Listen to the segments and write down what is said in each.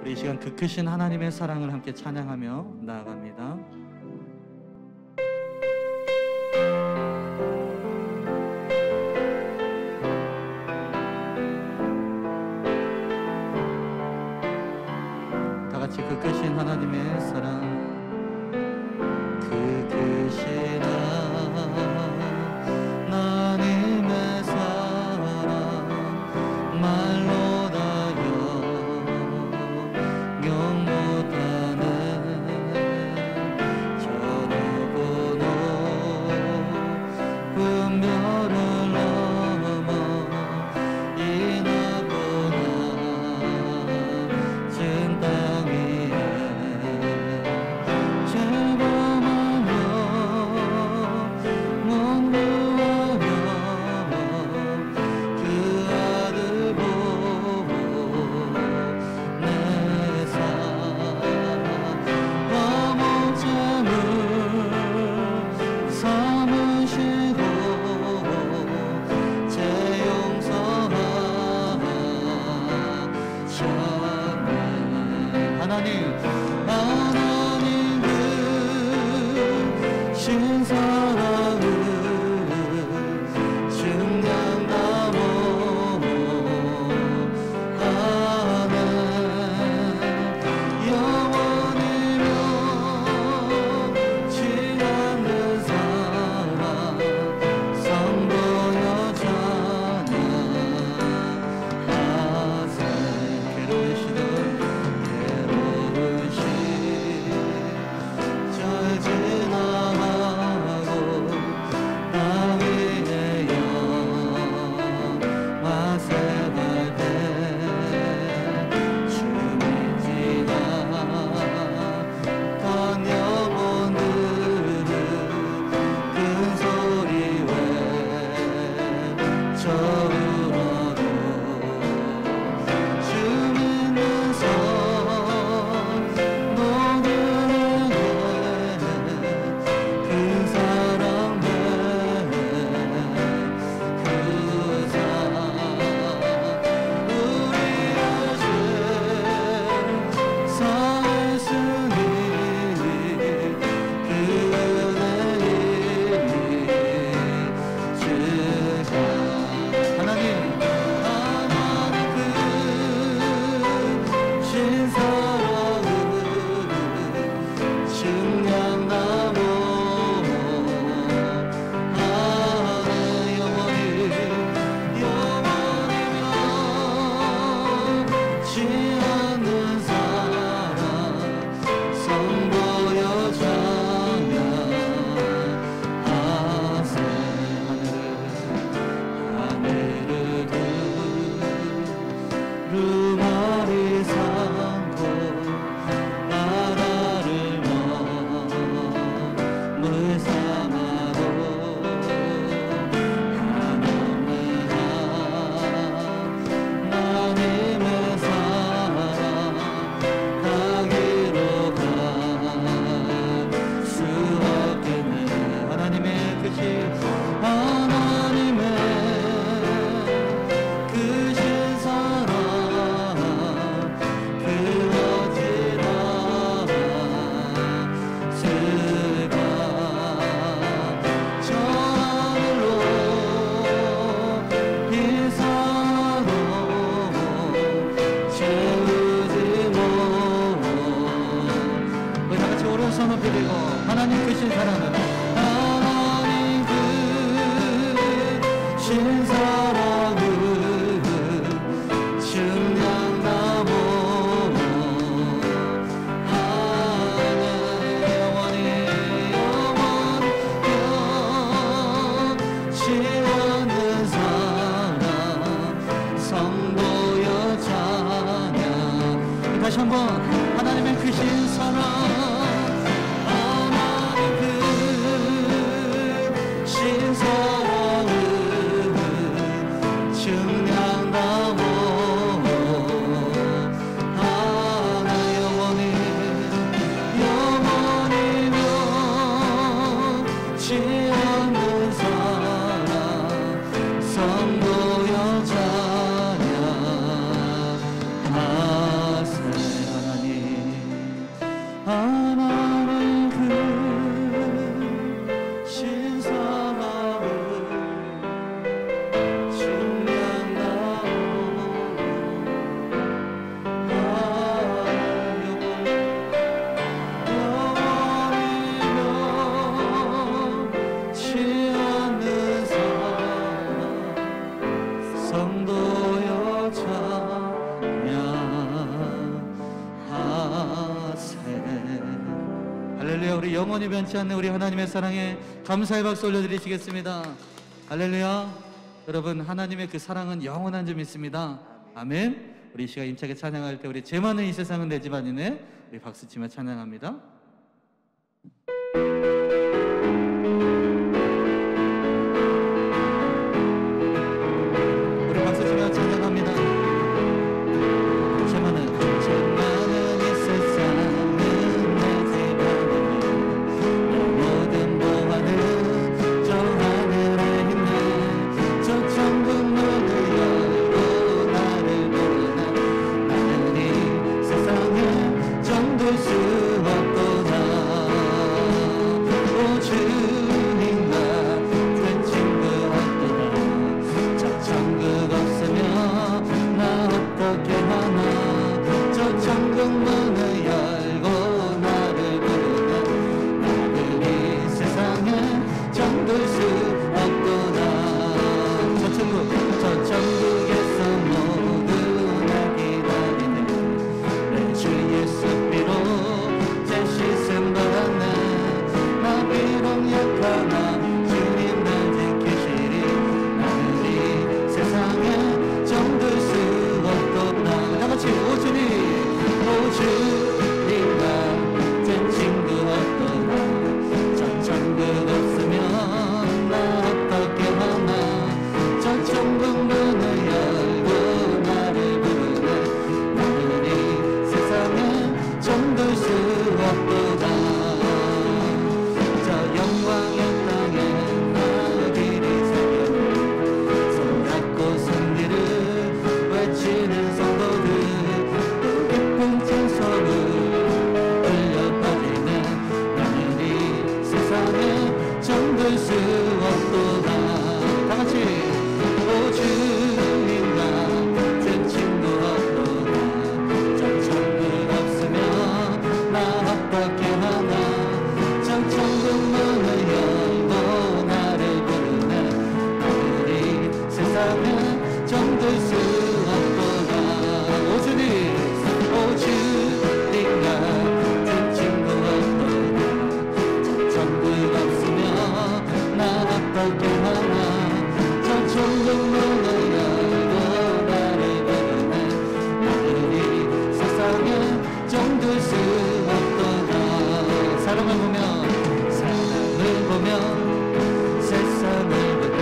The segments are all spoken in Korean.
우리 이 시간 그 크신 하나님의 사랑을 함께 찬양하며 나아갑니다. 다 같이 그 크신 하나님의 사랑, 그 크신 하나님의 사랑 말로 다 영영 못하는 저 누구도 분별을 넘어 이 나보다 진 땅 위에 죄범하며 문구하며 그 아들 보내사 어묵잠을 삼으시고 제 용서하셨네. 하나님 그 신사랑을 증량나무 하네. 영원이며 지않는 사랑 성도여 찬양하세. 괴로우시던 괴로우시 절 지나가고 땅 위에 영화새 갈때 주님 지나간 영혼들은 큰 소리 외쳐울어도 주 믿는 성도들에게 그 사랑 그 사랑 우리의 죄 사했으니 그 은혜의 주가 하나님 그 신사랑을 증량나무 하네. 영원이며 지않는 사랑 성도여 찬양하세. 하늘을 두루마리 삼고 바다를 머물 삼아도 한없는 하나님의 사랑 가기로 갈 수 없겠네. 하나님의 크신 하나님의 크신 사랑 그 어찌나 스가 저 하늘로 인사로 채우지 못. 우리 다 같이 오른손 높이 들고 하나님 크신 사랑은 하나님 크신 사랑을 증량나무 하네. 영원이며 지않는 사랑 성도여 찬양. 다시 한번 하나님의 크신 사랑 하나님 크신 사랑을 증량나무 하나. 영원이며 지않는 사랑 성도여 찬양하세. 할렐루야. 우리 영원히 변치 않는 우리 하나님의 사랑에 감사의 박수 올려드리시겠습니다. 할렐루야. 여러분, 하나님의 그 사랑은 영원한 줄 믿습니다. 아멘. 우리 이 시간 힘차게 찬양할 때 우리 죄 많은 이 세상은 내 집안이네, 우리 박수치며 찬양합니다. 우리 박수치며 찬양합니다. 죄 많은 이 세상은 내 집안이네, 내 모든 보화는 저 하늘에 있네. 저 천국 문을 열고 나를 부르나, 나는 이 세상에 정들 수 없도다. 오 주님과 된 친구 없도다. 저 천국 없으면 나 어떻게 하나. 저 천국 문을 열고 나를 부르나, 나는 이 세상에 정들 수 없도다. 저 천국에서 모두 날 기다리네. 내 주 예수 피로 제 씻음 받았네. 나 비록 약하나 주님 날 지키시리. 나는 이 세상에 정들 수 없도다. 다같이 오 주님, 오 주님과 된 친구 없도다. 저 천국 없으면 나 어떻게 하나. 저 천국 문을 열고 나를 부르네. 나는 이 세상에 정들 수 없도다. 저 영광의 땅에 나 길이 새겼네. 손 잡고 승리를 외치는 성도들, 또 깊은 찬송을 흘려 퍼지네. 나는 이 세상에 정들 수 없도다. 다같이 오 주님과 된 친구 없도다. 저 천국 없으면 나 어떻게 하나. 저 천국 문을 열고 나를 부르네. 나는 이 세상에 정들 수 없도다. 오 주님, 오 주님과 된 친구 없도다. 저 천국 없으면 나 어떻게 하나. 저 천국 문을 열고 나를 부르네. 나는 이 세상에 정들 수 없도다. 사람을 보면 세상을 볼 때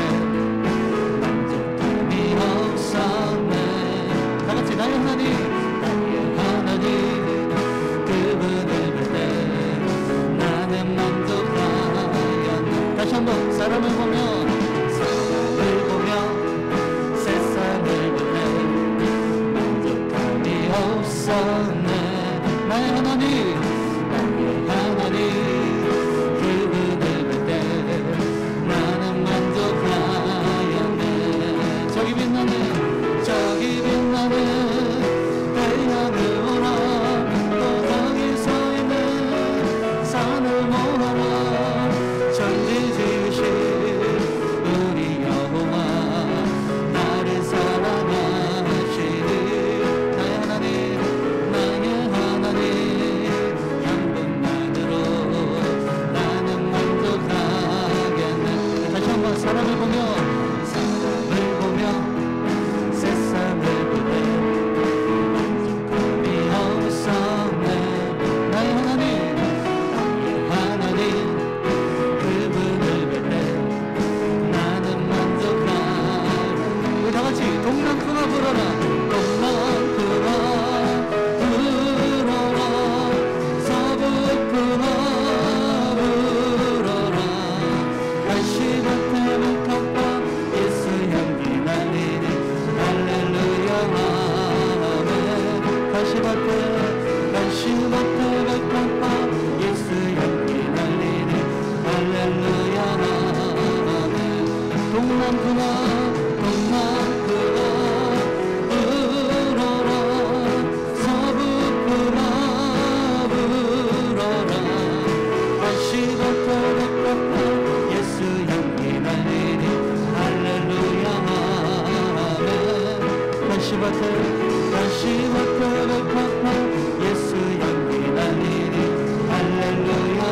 만족함이 없었네. 다같이 나의 하나님 그분을 볼 때 나는 만족하였네. 다시 한번 사람을 보면 세상을 볼 때 만족함이 없었네. 나의 하나님 그분을 볼 때 나는 만족하였네. 저기 빛나는 태양을 보라. 또 저기 서 있는 산을 모아라. 천지 지으신 우리 여호와 나를 사랑하시니. 나의 하나님 한 분만으로 나는 만족하겠네. 다시 한번 사람을 보며 세상을 볼 때 만족함이 없었네. 나의 하나님 그분을 볼 때 나는 만족하겠네. 우리 다같이 동남풍아 불어라. 동남풍아 불어라. 서북풍아 불어라. 가시밭에 백합화 예수 향기 날리니. 할렐루야 아멘. 가시밭에 백합화 예수 향기 날리니. 할렐루야 아멘. 동남풍아 불어라. 서북풍아 불어라. 가시밭에 백합화 예수 향기 날리니. 할렐루야 아멘. 가시밭에 백합화 예수 향기 날리니. 할렐루야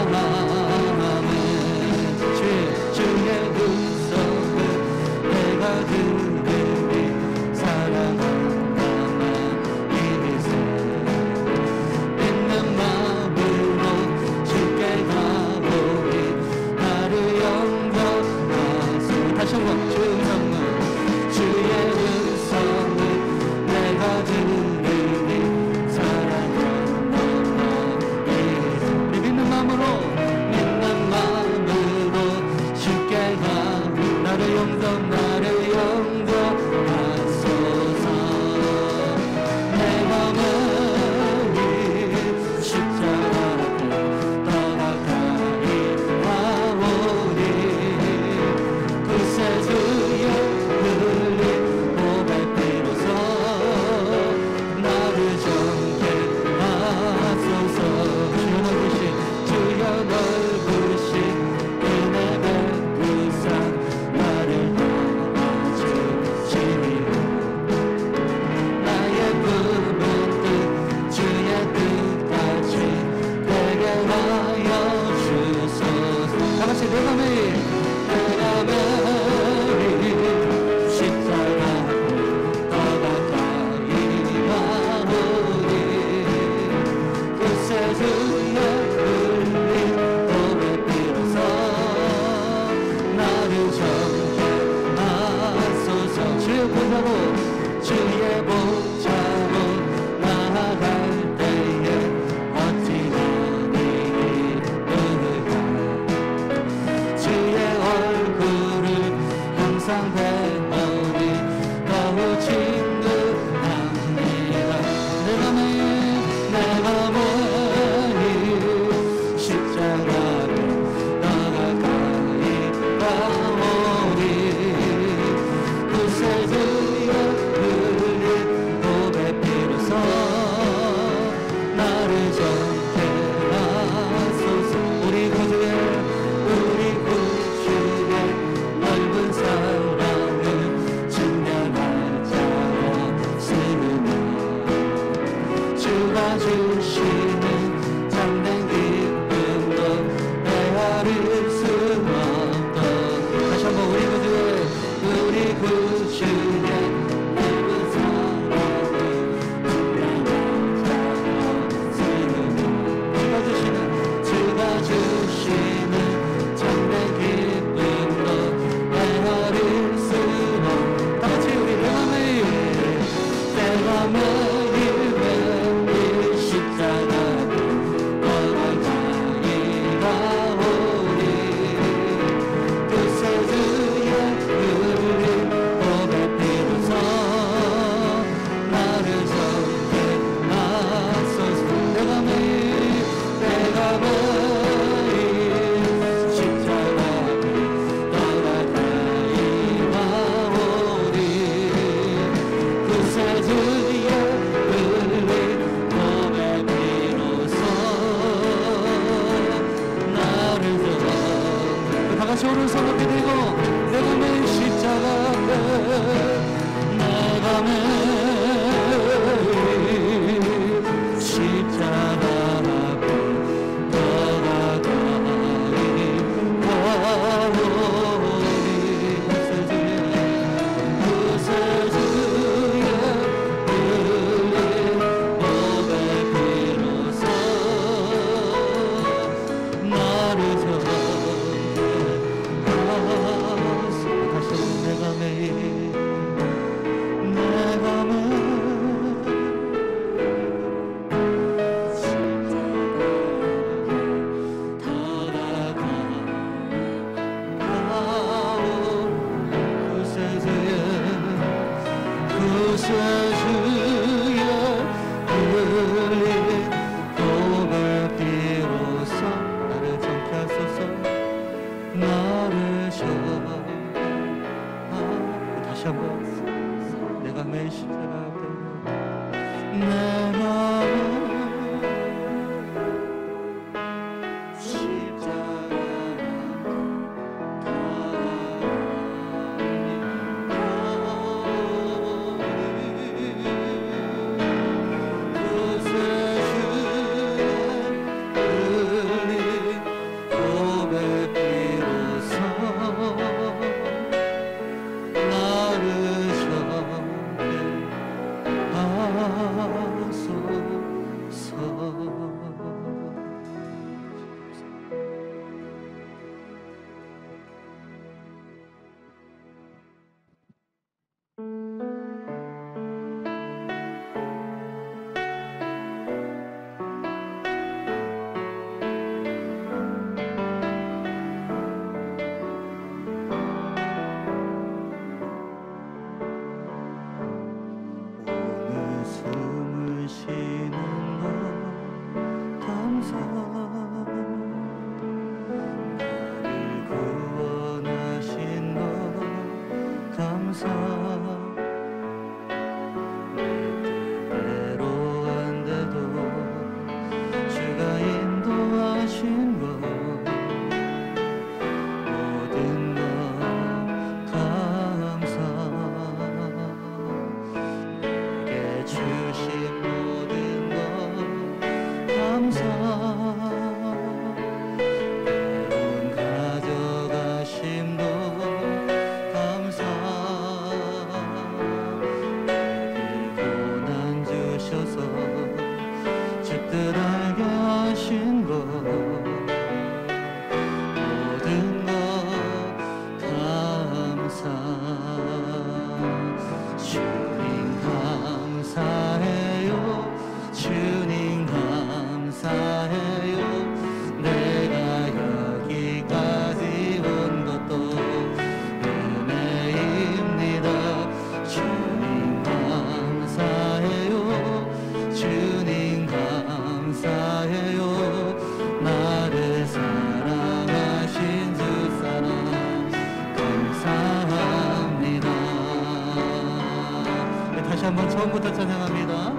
찬양부터 찬양합니다.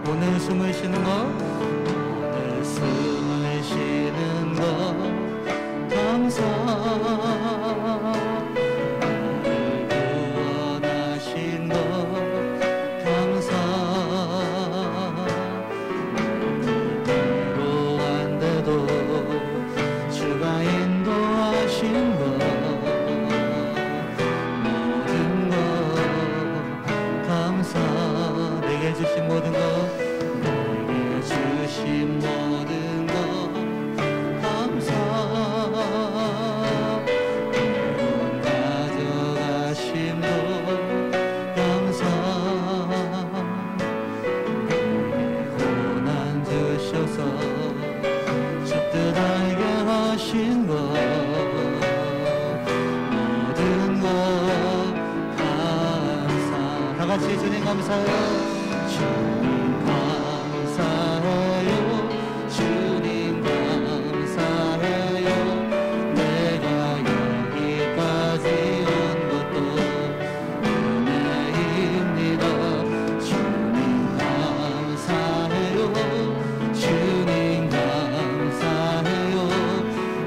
오늘 숨을 쉬는 것, 오늘 숨을 쉬는 것 감사. 구원하신 것 감사. 괴로운데도 주가 인도하신 것 모든 것 감사. 내게 주신 모든 것, 내게 주신 모든 것 감사. 물론 가져가신 것 감사. 내게 고난 주셔서 주 뜻 알게 하신 것 모든 것 감사. 다 같이 주님 감사해요. 주님 감사해요. 주님 감사해요. 내가 여기까지 온 것도 은혜입니다. 주님 감사해요. 주님 감사해요.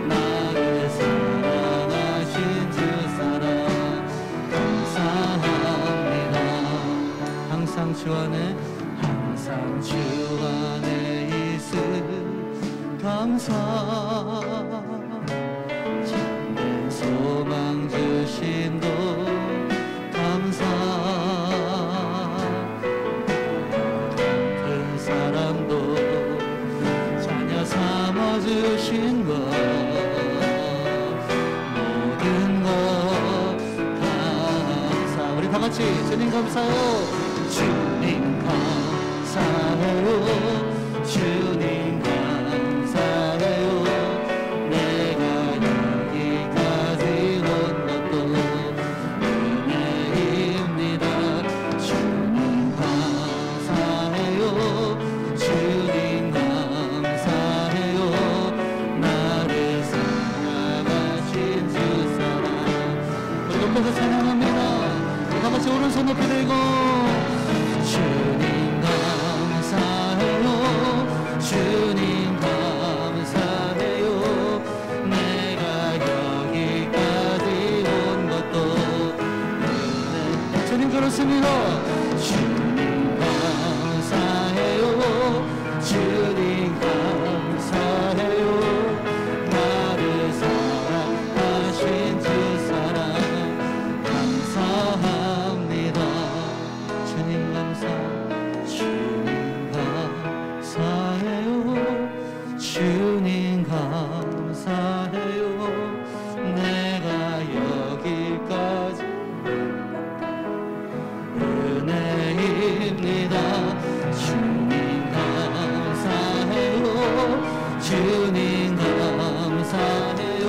나를 사랑하신 주 사랑 감사합니다. 항상 주 안에, 항상 주 안에 있음 감사. 참된 소망 주심도 감사. 큰 사람도 자녀 삼아주신 것 모든 것 감사. 우리 다 같이 주님 감사해요. 주님 감사해요. 주님 감사해요. 내가 여기까지 온 것도 은혜입니다. 주님 감사해요. 주님 감사해요. 나를 사랑하신 주 사랑. 우리 높여서 찬양합니다. 다 같이 오른손 높이 들고 주님 감사해요. 주님 감사해요. 내가 여기까지 온 것도 은혜. 주님 그렇습니다. 주님 감사해요. 주님 감사해요. 나를 사랑하신 주 사랑 감사합니다. 주님 감사. 주님 감사해요. 주님 감사해요. 내가 여기까지 은혜입니다. 주님 감사해요. 주님 감사해요.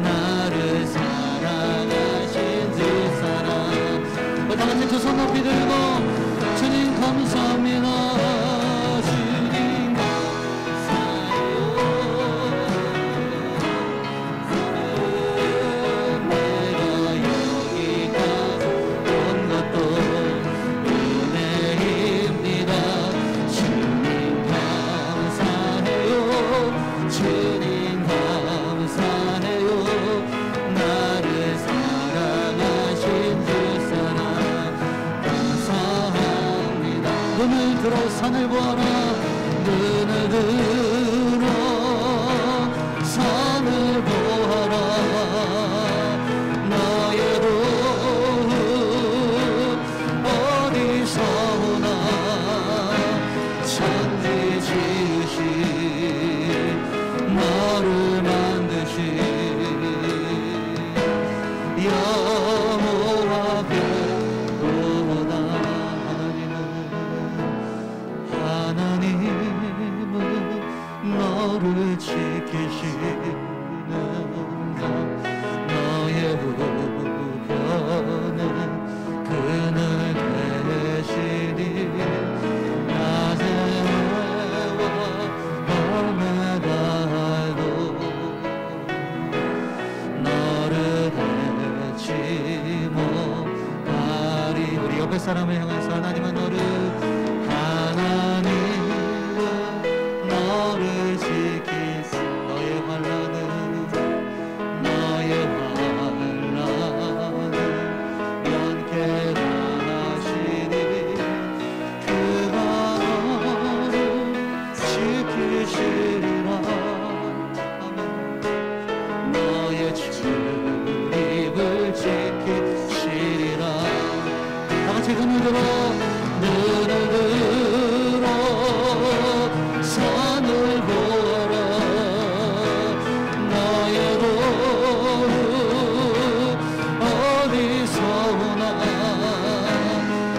나를 사랑하신 주 사랑. 다 같이 두 손 높이 들고 주님 감사합니다. 주님 감사해요. 내가 여기까지 온 것도 은혜입니다. 주님 감사해요. 주님 감사해요. 나를 사랑하신 주 사랑 감사합니다. 눈을 들어 산을 보아라. 눈을 들어 산을 보아라. 너의 도움 어디서 오나. 천지 지으신 너를 만드신 여호와 변호다. 하나님은 너를 지키시는 것. 너의 우편은 그늘 계시니 낮에와 밤에 달도 너를 대치 못하리. 우리 옆에 사람을 향해서 하나님은 너를 지키시리라. 아멘. 너의 출입을 지키시리라. 다같이 눈을 들어 산을 보아라. 나의 도로 어디서 오나.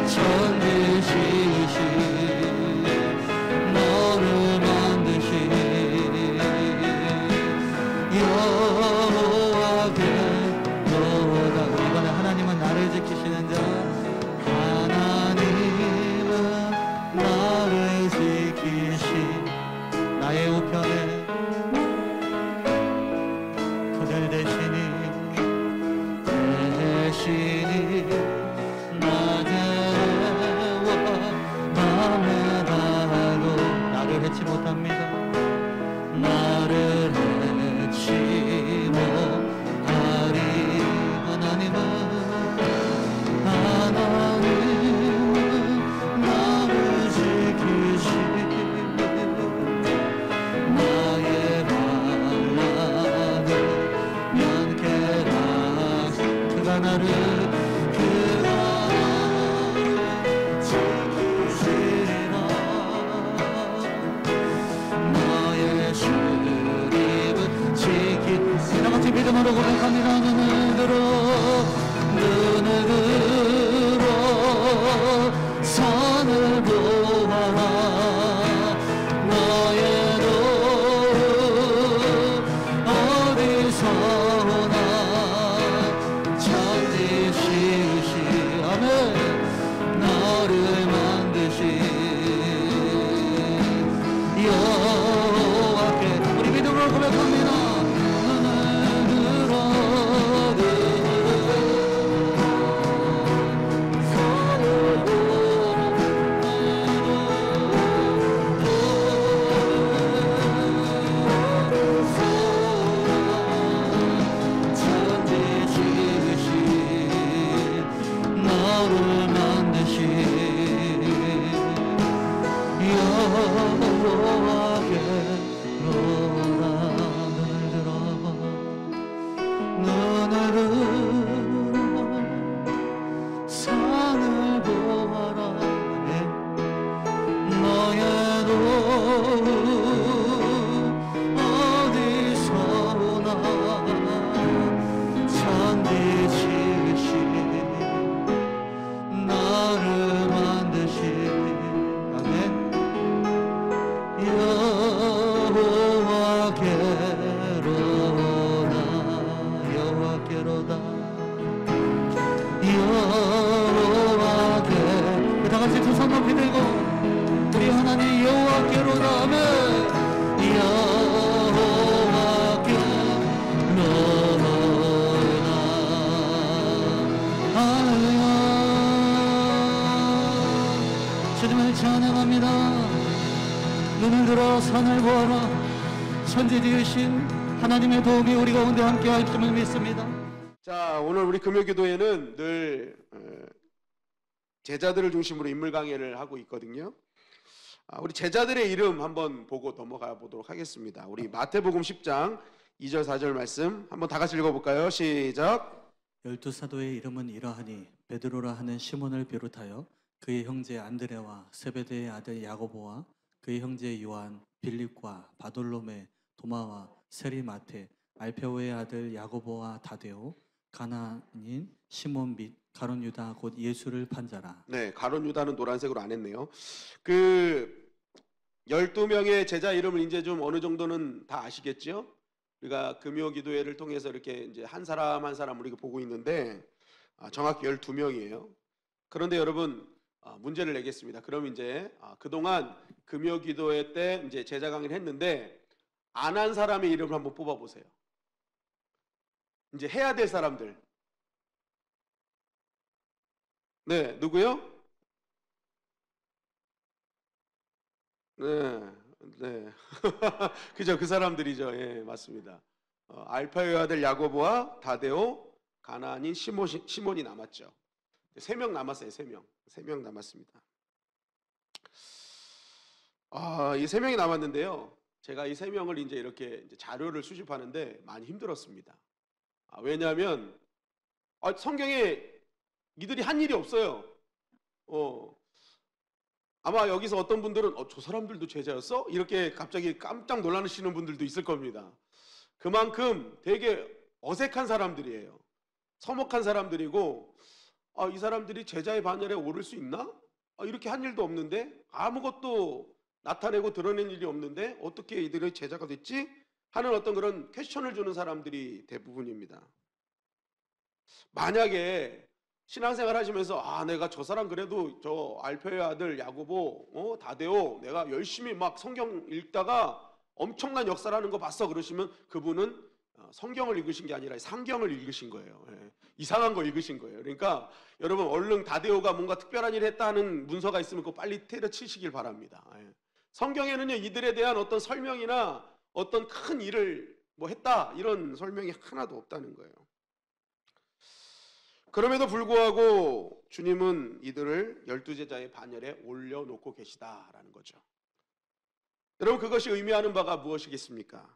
천지시신 너를 만드신 여호와께로다. 이번에 하나님은 나를 지키시는 자, 하나님은 나를 지키신 나의 우편에 그들 대신이 나대와 마음에 달고 나를 해치 못합니다. 나를 해치 못하리. 하나님은 나를 지키시니 나의 반란을 면케라. 그가 나를 지키시리라. 너의 출입을 지키시리라. 같이 믿음으로 고백합니다. 눈을 들어 산을 보아라. 너의 도로 어디서 오나. 천지시시 아멘. 너를 만드신 여호와께 우리 믿음으로 고백합니다. 눈을 들어 산을 천지시시 너를 만드신 여호와께로다. 눈을 들어 산을 보아라. 너의 도로 어디서 오나. 천지시신 나를 만드신 아멘. 여호와께로다. 여호와께로다. 여호와께. 다같이 두 손 높이 들고 우리 하나님 여호와께로다. 아멘. 여호와께로다. 할렐루야. 주님을 찬양합니다. 눈을 들어 산을 보아라. 천지 지으신 하나님의 도움이 우리 가운데 함께 할 줄을 믿습니다. 자, 오늘 우리 금요기도회는 늘 제자들을 중심으로 인물 강해를 하고 있거든요. 우리 제자들의 이름 한번 보고 넘어가 보도록 하겠습니다. 우리 마태복음 10장 2절 4절 말씀 한번 다 같이 읽어볼까요? 시작. 12사도의 이름은 이러하니 베드로라 하는 시몬을 비롯하여 그의 형제 안드레와 세베대의 아들 야고보와 그의 형제 요한, 빌립과 바돌로메, 도마와 세리마테, 알페오의 아들 야고보와 다데오, 가나안인 시몬 및 가룟 유다 곧 예수를 판자라. 네, 가룟 유다는 노란색으로 안 했네요. 그 12명의 제자 이름을 이제 좀 어느 정도는 다 아시겠죠? 우리가 금요 기도회를 통해서 이렇게 이제 한 사람 한 사람 우리가 보고 있는데 정확히 12명이에요. 그런데 여러분 문제를 내겠습니다. 그럼 이제 그동안 금요 기도회 때 이제 제자 강의를 했는데 안 한 사람의 이름을 한번 뽑아 보세요. 이제 해야 될 사람들. 네, 누구요? 네, 네. 그죠, 그 사람들이죠. 예, 맞습니다. 알파의 아들 야고보와 다데오, 가나안인 시몬이 남았죠. 3명 남았어요. 3명 남았습니다. 이 3명이 남았는데요. 제가 이 세 명을 이제 이렇게 이제 자료를 수집하는데 많이 힘들었습니다. 왜냐하면 성경에 이들이 한 일이 없어요. 아마 여기서 어떤 분들은 저 사람들도 제자였어? 이렇게 갑자기 깜짝 놀라시는 분들도 있을 겁니다. 그만큼 되게 어색한 사람들이에요. 서먹한 사람들이고 이 사람들이 제자의 반열에 오를 수 있나? 이렇게 한 일도 없는데 아무것도 나타내고 드러낸 일이 없는데 어떻게 이들의 제자가 됐지? 하는 어떤 그런 퀘스천을 주는 사람들이 대부분입니다. 만약에 신앙생활 하시면서 내가 저 사람 그래도 저 알페의 아들 야고보 다데오 내가 열심히 막 성경 읽다가 엄청난 역사를 하는 거 봤어 그러시면 그분은 성경을 읽으신 게 아니라 상경을 읽으신 거예요. 이상한 거 읽으신 거예요. 그러니까 여러분 얼른 다데오가 뭔가 특별한 일을 했다는 문서가 있으면 그거 빨리 때려치시길 바랍니다. 성경에는요 이들에 대한 어떤 설명이나 어떤 큰 일을 뭐 했다 이런 설명이 하나도 없다는 거예요. 그럼에도 불구하고 주님은 이들을 12제자의 반열에 올려놓고 계시다라는 거죠. 여러분 그것이 의미하는 바가 무엇이겠습니까?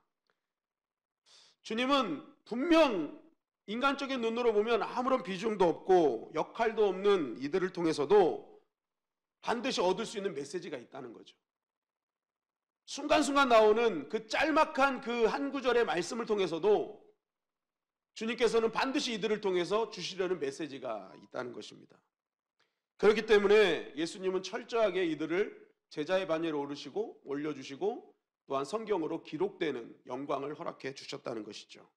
주님은 분명 인간적인 눈으로 보면 아무런 비중도 없고 역할도 없는 이들을 통해서도 반드시 얻을 수 있는 메시지가 있다는 거죠. 순간순간 나오는 그 짤막한 그 한 구절의 말씀을 통해서도 주님께서는 반드시 이들을 통해서 주시려는 메시지가 있다는 것입니다. 그렇기 때문에 예수님은 철저하게 이들을 제자의 반열에 오르시고 올려주시고 또한 성경으로 기록되는 영광을 허락해 주셨다는 것이죠.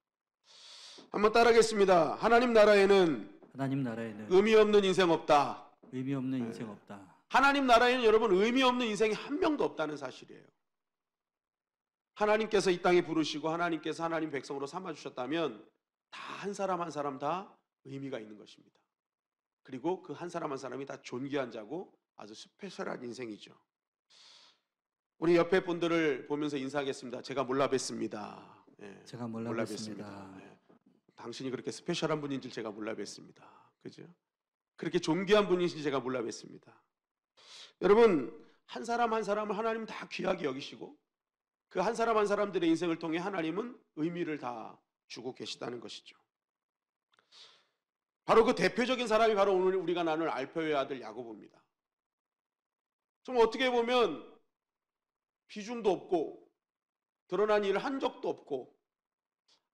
한번 따라하겠습니다. 하나님 나라에는 의미 없는 인생 없다. 의미 없는 인생 없다. 하나님 나라에는 여러분 의미 없는 인생이 한 명도 없다는 사실이에요. 하나님께서 이 땅에 부르시고 하나님께서 하나님 백성으로 삼아주셨다면 다 한 사람 한 사람 다 의미가 있는 것입니다. 그리고 그 한 사람 한 사람이 다 존귀한 자고 아주 스페셜한 인생이죠. 우리 옆에 분들을 보면서 인사하겠습니다. 제가 몰라 뵀습니다. 제가 몰라 뵀습니다. 당신이 그렇게 스페셜한 분인 줄 제가 몰라 뵀습니다. 그죠? 그렇게 존귀한 분인지 제가 몰라 뵀습니다. 여러분 한 사람 한 사람을 하나님은 다 귀하게 여기시고 그 한 사람 한 사람들의 인생을 통해 하나님은 의미를 다 주고 계시다는 것이죠. 바로 그 대표적인 사람이 바로 오늘 우리가 나눌 알페의 아들 야고보입니다. 좀 어떻게 보면 비중도 없고 드러난 일을 한 적도 없고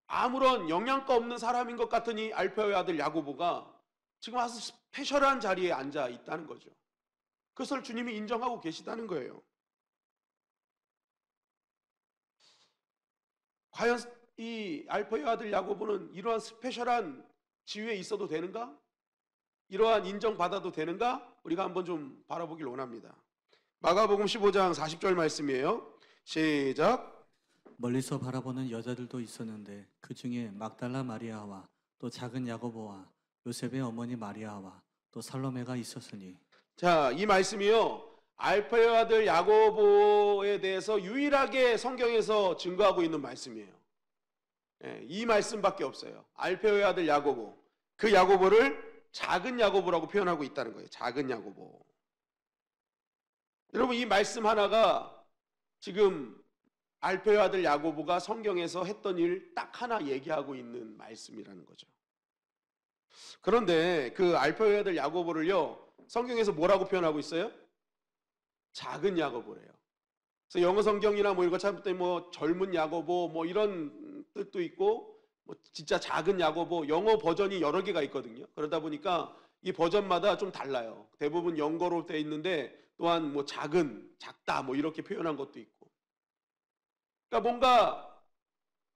아무런 영양가 없는 사람인 것 같은 이 알페의 아들 야고보가 지금 아주 스페셜한 자리에 앉아 있다는 거죠. 그것을 주님이 인정하고 계시다는 거예요. 과연 이 알페의 아들 야고보는 이러한 스페셜한 지위에 있어도 되는가? 이러한 인정받아도 되는가? 우리가 한번 좀 바라보길 원합니다. 마가복음 15장 40절 말씀이에요. 시작. 멀리서 바라보는 여자들도 있었는데 그 중에 막달라 마리아와 또 작은 야고보와 요셉의 어머니 마리아와 또 살로메가 있었으니. 자, 이 말씀이요 알페의 아들 야고보에 대해서 유일하게 성경에서 증거하고 있는 말씀이에요. 이 말씀밖에 없어요. 알페의 아들 야고보, 그 야고보를 작은 야고보라고 표현하고 있다는 거예요. 작은 야고보. 여러분 이 말씀 하나가 지금 알페의 아들 야고보가 성경에서 했던 일 딱 하나 얘기하고 있는 말씀이라는 거죠. 그런데 그 알페의 아들 야고보를요 성경에서 뭐라고 표현하고 있어요? 작은 야고보래요. 그래서 영어 성경이나 뭐 이런 거 찾을 때 뭐 젊은 야고보 뭐 이런 뜻도 있고 뭐 진짜 작은 야고보 영어 버전이 여러 개가 있거든요. 그러다 보니까 이 버전마다 좀 달라요. 대부분 영어로 돼 있는데 또한 뭐 작은, 작다 뭐 이렇게 표현한 것도 있고. 그러니까 뭔가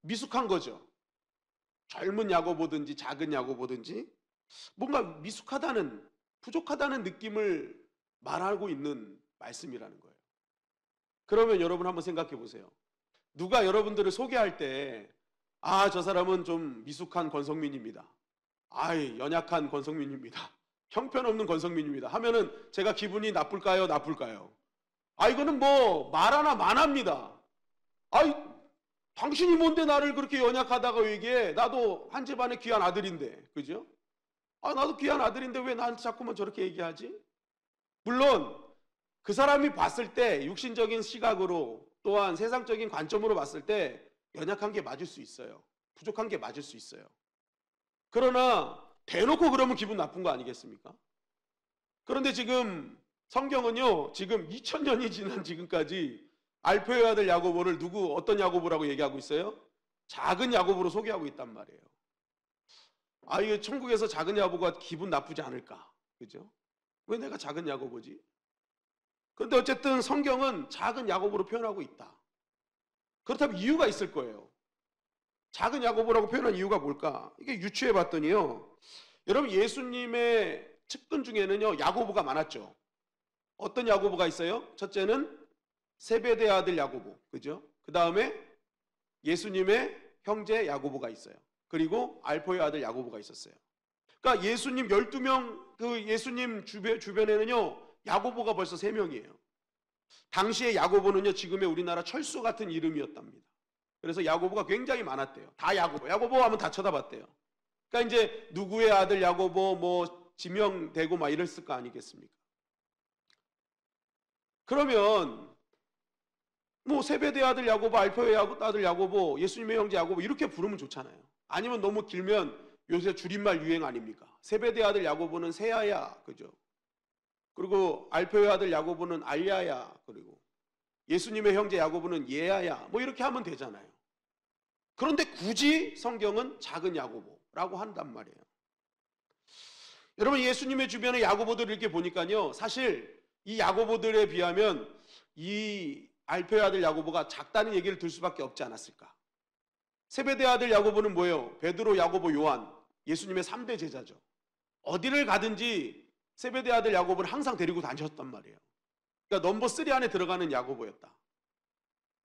미숙한 거죠. 젊은 야고보든지 작은 야고보든지 뭔가 미숙하다는 부족하다는 느낌을 말하고 있는 말씀이라는 거예요. 그러면 여러분 한번 생각해 보세요. 누가 여러분들을 소개할 때 저 사람은 좀 미숙한 권성민입니다. 연약한 권성민입니다. 형편없는 권성민입니다. 하면은 제가 기분이 나쁠까요? 나쁠까요? 이거는 뭐 말 하나 만합니다. 당신이 뭔데 나를 그렇게 연약하다고 얘기해? 나도 한 집안의 귀한 아들인데, 그죠? 나도 귀한 아들인데 왜 나한테 자꾸만 저렇게 얘기하지? 물론 그 사람이 봤을 때 육신적인 시각으로 또한 세상적인 관점으로 봤을 때 연약한 게 맞을 수 있어요. 부족한 게 맞을 수 있어요. 그러나 대놓고 그러면 기분 나쁜 거 아니겠습니까? 그런데 지금 성경은요, 지금 2000년이 지난 지금까지 알페의 아들 야고보를 어떤 야고보라고 얘기하고 있어요? 작은 야고보로 소개하고 있단 말이에요. 아, 이게 천국에서 작은 야고보가 기분 나쁘지 않을까? 그죠? 왜 내가 작은 야고보지? 그런데 어쨌든 성경은 작은 야고보로 표현하고 있다. 그렇다면 이유가 있을 거예요. 작은 야고보라고 표현한 이유가 뭘까? 이게 유추해 봤더니요. 여러분, 예수님의 측근 중에는요, 야고보가 많았죠. 어떤 야고보가 있어요? 첫째는 세베대 아들 야고보. 그죠? 그 다음에 예수님의 형제 야고보가 있어요. 그리고 알포의 아들 야고보가 있었어요. 그러니까 예수님 12명, 그 예수님 주변에는요, 야고보가 벌써 3명이에요. 당시에 야고보는요, 지금의 우리나라 철수 같은 이름이었답니다. 그래서 야고보가 굉장히 많았대요. 다 야고보. 야고보 하면 다 쳐다봤대요. 그러니까 이제 누구의 아들 야고보 뭐 지명되고 막 이랬을 거 아니겠습니까? 그러면 뭐 세베대 아들 야고보, 알포의 아들 야고보, 예수님의 형제 야고보 이렇게 부르면 좋잖아요. 아니면 너무 길면 요새 줄임말 유행 아닙니까? 세베대 아들 야고보는 세야야, 그죠? 그리고 알포의 아들 야고보는 알야야, 그리고 예수님의 형제 야고보는 예야야, 뭐 이렇게 하면 되잖아요. 그런데 굳이 성경은 작은 야고보라고 한단 말이에요. 여러분, 예수님의 주변의 야고보들을 이렇게 보니까요, 사실 이 야고보들에 비하면 이 알페의 아들 야고보가 작다는 얘기를 들 수밖에 없지 않았을까? 세베대 아들 야고보는 뭐예요? 베드로, 야고보, 요한, 예수님의 3대 제자죠. 어디를 가든지 세베대 아들 야고보를 항상 데리고 다녔단 말이에요. 그러니까 넘버 3 안에 들어가는 야고보였다.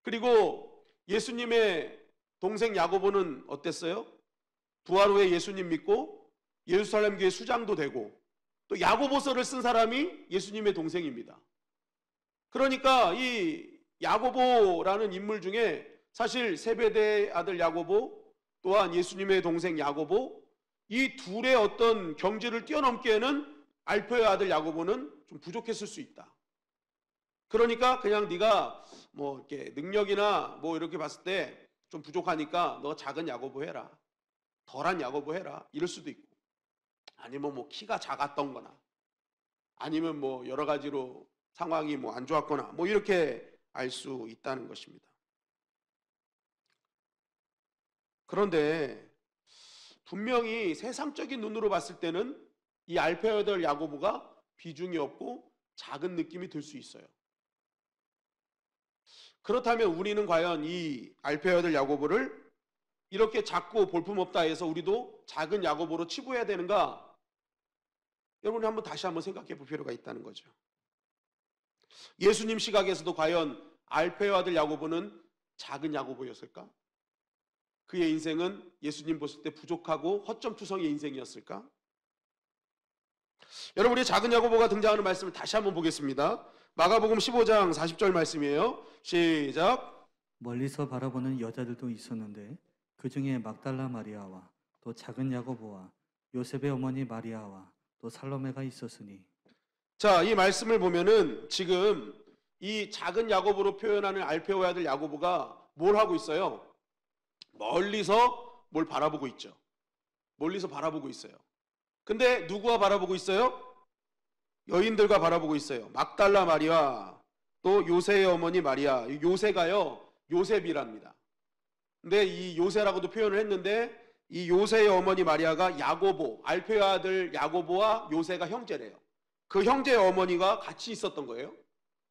그리고 예수님의 동생 야고보는 어땠어요? 부활 후에 예수님 믿고 예루살렘 교회 수장도 되고 또 야고보서를 쓴 사람이 예수님의 동생입니다. 그러니까 이 야고보라는 인물 중에 사실 세베대 아들 야고보 또한 예수님의 동생 야고보 이 둘의 어떤 경지를 뛰어넘기에는 알페의 아들 야고보는 좀 부족했을 수 있다. 그러니까 그냥 네가 뭐 이렇게 능력이나 뭐 이렇게 봤을 때 좀 부족하니까 너 작은 야고보 해라. 덜한 야고보 해라. 이럴 수도 있고. 아니면 뭐 키가 작았던 거나 아니면 뭐 여러 가지로 상황이 뭐 안 좋았거나 뭐 이렇게 알 수 있다는 것입니다. 그런데 분명히 세상적인 눈으로 봤을 때는 이 알페의 아들 야고보가 비중이 없고 작은 느낌이 들 수 있어요. 그렇다면 우리는 과연 이 알페의 아들 야고보를 이렇게 작고 볼품없다 해서 우리도 작은 야고보로 치부해야 되는가? 여러분이 다시 한번 생각해 볼 필요가 있다는 거죠. 예수님 시각에서도 과연 알페의 아들 야고보는 작은 야고보였을까? 그의 인생은 예수님 보실 때 부족하고 허점투성의 인생이었을까? 여러분, 우리 작은 야고보가 등장하는 말씀을 다시 한번 보겠습니다. 마가복음 15장 40절 말씀이에요. 시작. 멀리서 바라보는 여자들도 있었는데 그 중에 막달라 마리아와 또 작은 야고보와 요셉의 어머니 마리아와 또 살로메가 있었으니. 자, 이 말씀을 보면은 지금 이 작은 야고보로 표현하는 알페의 아들 야고보가 뭘 하고 있어요? 멀리서 뭘 바라보고 있죠. 멀리서 바라보고 있어요. 근데 누구와 바라보고 있어요? 여인들과 바라보고 있어요. 막달라 마리아, 또 요새의 어머니 마리아. 요새가요, 요셉이랍니다. 근데 이 요새라고도 표현을 했는데 이 요새의 어머니 마리아가 야고보, 알페의 아들 야고보와 요새가 형제래요. 그 형제의 어머니가 같이 있었던 거예요.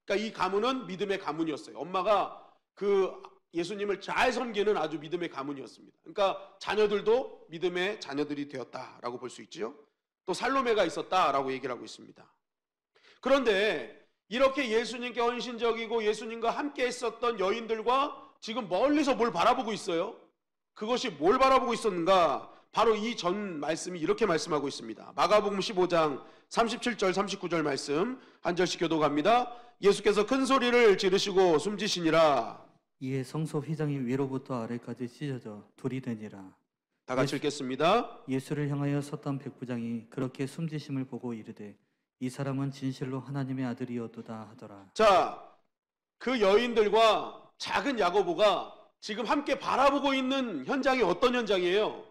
그러니까 이 가문은 믿음의 가문이었어요. 엄마가 그 예수님을 잘 섬기는 아주 믿음의 가문이었습니다. 그러니까 자녀들도 믿음의 자녀들이 되었다라고 볼 수 있죠. 또 살로메가 있었다라고 얘기를 하고 있습니다. 그런데 이렇게 예수님께 헌신적이고 예수님과 함께 있었던 여인들과 지금 멀리서 뭘 바라보고 있어요? 그것이 뭘 바라보고 있었는가? 바로 이 전 말씀이 이렇게 말씀하고 있습니다. 마가복음 15장 37절 39절 말씀 한 절씩 교독합니다. 예수께서 큰 소리를 지르시고 숨지시니라. 이에 성소 휘장이 위로부터 아래까지 찢어져 둘이 되니라. 다 같이 읽겠습니다. 예수를 향하여 섰던 백부장이 그렇게 숨지심을 보고 이르되 이 사람은 진실로 하나님의 아들이었도다 하더라. 자, 그 여인들과 작은 야고보가 지금 함께 바라보고 있는 현장이 어떤 현장이에요?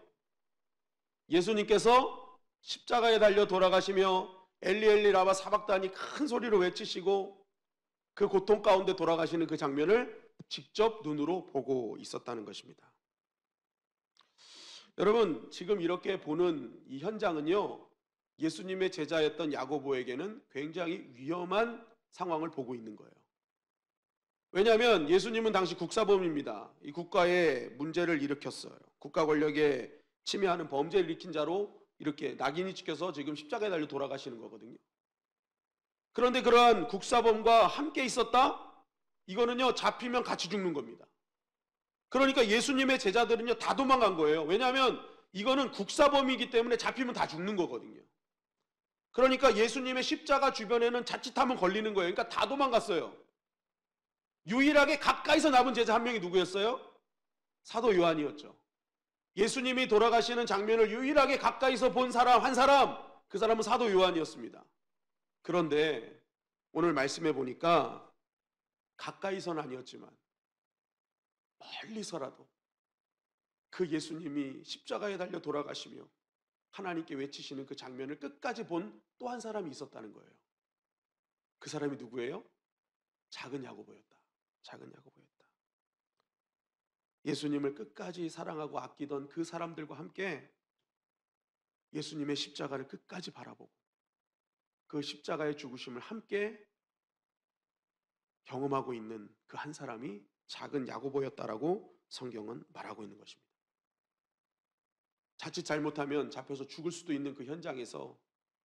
예수님께서 십자가에 달려 돌아가시며 엘리 엘리 라마 사박다니 큰 소리로 외치시고 그 고통 가운데 돌아가시는 그 장면을 직접 눈으로 보고 있었다는 것입니다. 여러분, 지금 이렇게 보는 이 현장은요, 예수님의 제자였던 야고보에게는 굉장히 위험한 상황을 보고 있는 거예요. 왜냐하면 예수님은 당시 국사범입니다. 이 국가에 문제를 일으켰어요. 국가 권력에 침해하는 범죄를 일으킨 자로 이렇게 낙인이 찍혀서 지금 십자가에 달려 돌아가시는 거거든요. 그런데 그러한 국사범과 함께 있었다? 이거는요, 잡히면 같이 죽는 겁니다. 그러니까 예수님의 제자들은요, 다 도망간 거예요. 왜냐하면 이거는 국사범이기 때문에 잡히면 다 죽는 거거든요. 그러니까 예수님의 십자가 주변에는 자칫하면 걸리는 거예요. 그러니까 다 도망갔어요. 유일하게 가까이서 남은 제자 한 명이 누구였어요? 사도 요한이었죠. 예수님이 돌아가시는 장면을 유일하게 가까이서 본 사람 한 사람, 그 사람은 사도 요한이었습니다. 그런데 오늘 말씀해 보니까 가까이서는 아니었지만 멀리서라도 그 예수님이 십자가에 달려 돌아가시며 하나님께 외치시는 그 장면을 끝까지 본 또 한 사람이 있었다는 거예요. 그 사람이 누구예요? 작은 야고보였다. 작은 야고보였다. 예수님을 끝까지 사랑하고 아끼던 그 사람들과 함께 예수님의 십자가를 끝까지 바라보고 그 십자가의 죽으심을 함께 경험하고 있는 그 한 사람이 작은 야고보였다라고 성경은 말하고 있는 것입니다. 자칫 잘못하면 잡혀서 죽을 수도 있는 그 현장에서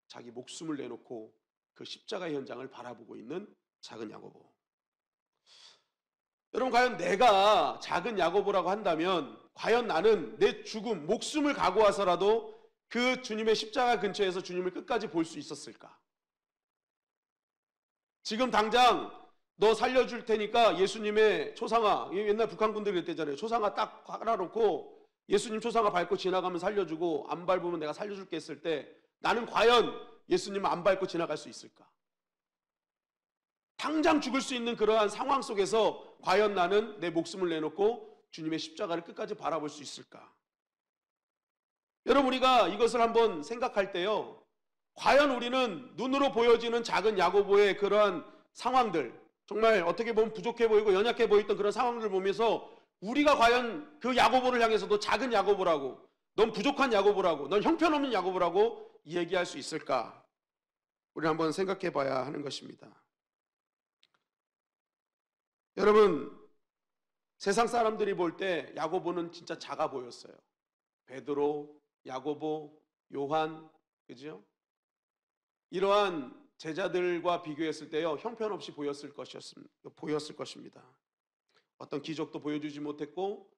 자기 목숨을 내놓고 그 십자가의 현장을 바라보고 있는 작은 야고보. 여러분, 과연 내가 작은 야고보라고 한다면 과연 나는 내 죽음, 목숨을 각오해서라도 그 주님의 십자가 근처에서 주님을 끝까지 볼 수 있었을까? 지금 당장 너 살려줄 테니까 예수님의 초상화, 옛날 북한 분들이 그랬대잖아요. 초상화 딱 깔아놓고 예수님 초상화 밟고 지나가면 살려주고 안 밟으면 내가 살려줄게 했을 때 나는 과연 예수님을 안 밟고 지나갈 수 있을까? 당장 죽을 수 있는 그러한 상황 속에서 과연 나는 내 목숨을 내놓고 주님의 십자가를 끝까지 바라볼 수 있을까? 여러분, 우리가 이것을 한번 생각할 때요, 과연 우리는 눈으로 보여지는 작은 야고보의 그러한 상황들, 정말 어떻게 보면 부족해 보이고 연약해 보였던 그런 상황들을 보면서 우리가 과연 그 야고보를 향해서도 작은 야고보라고, 넌 부족한 야고보라고, 넌 형편없는 야고보라고 얘기할 수 있을까? 우리 한번 생각해 봐야 하는 것입니다. 여러분, 세상 사람들이 볼 때 야고보는 진짜 작아 보였어요. 베드로, 야고보, 요한, 그죠? 이러한 제자들과 비교했을 때요, 형편없이 보였을 것입니다. 어떤 기적도 보여주지 못했고